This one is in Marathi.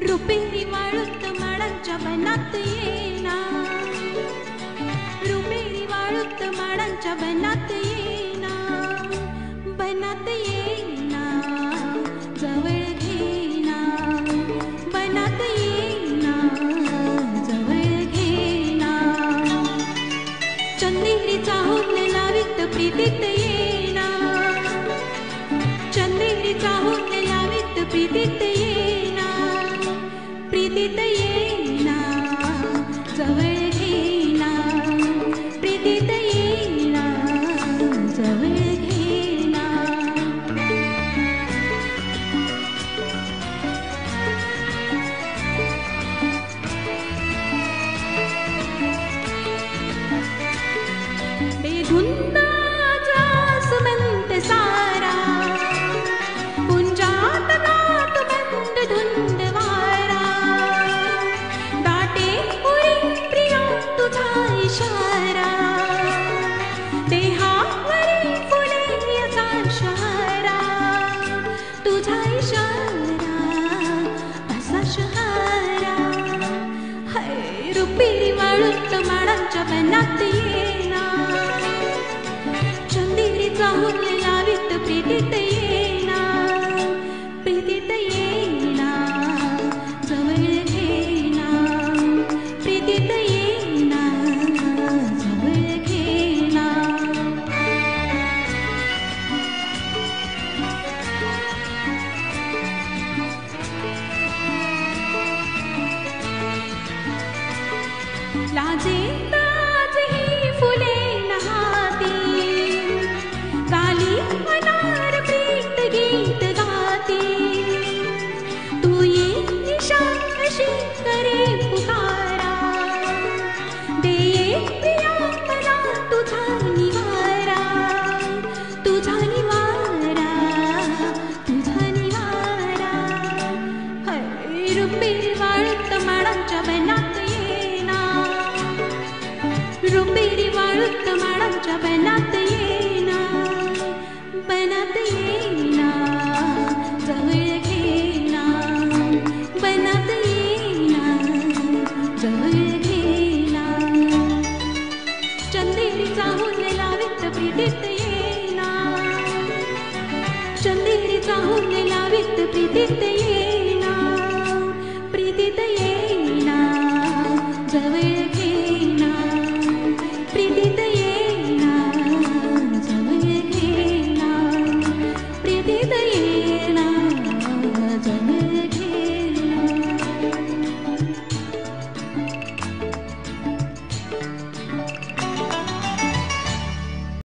रुपेरी वाळूत माडांच्या बनात येना, रुपेरी वाळूत माडांच्या बनात येना, बनात येना जवळ घेना, बनात येना जवळ घेना, चंदेरीचा हुंद लावित प्रीतीत येना, चंदेरीचा हुंद लावित प्रीतीत येना, प्रीतीत येना जवळ घेना, प्रीतीत येना जवळ घेना. बेधुंद जास्वंत सारा, कुंजात नात बंद धुंद वारा, दाटे पुरी प्रिया तुझा इशारा, देहावरी फुले असा शहारा, तुझा इशारा असा शहारा. हाय रुपेरी वाळूत माडांच्या बनात येना, चंदेरीचा हुंद लावित प्रीतीत येना, प्रीतीत येना जवळ घेना, प्रीतीत येना जवळ घेना. लाजेत आज ही फुले नहाती, गाली अनार प्रीत गीत गाती, तू ये निशा अशी करे पुकारा, दे ये प्रिया मला तुझा निवारा, तुझा निवारा, तुझा निवारा. हाय रुपेरी वाळूत माडांच्या बनात येना, रुपेरी वाळूत माडांच्या बनात येना, बनात येना जवळ घेना, बनात येना जवळ घेना, चंदेरीचा हुंद लावित प्रीतीत येना, चंदेरीचा हुंद लावित प्रीतीत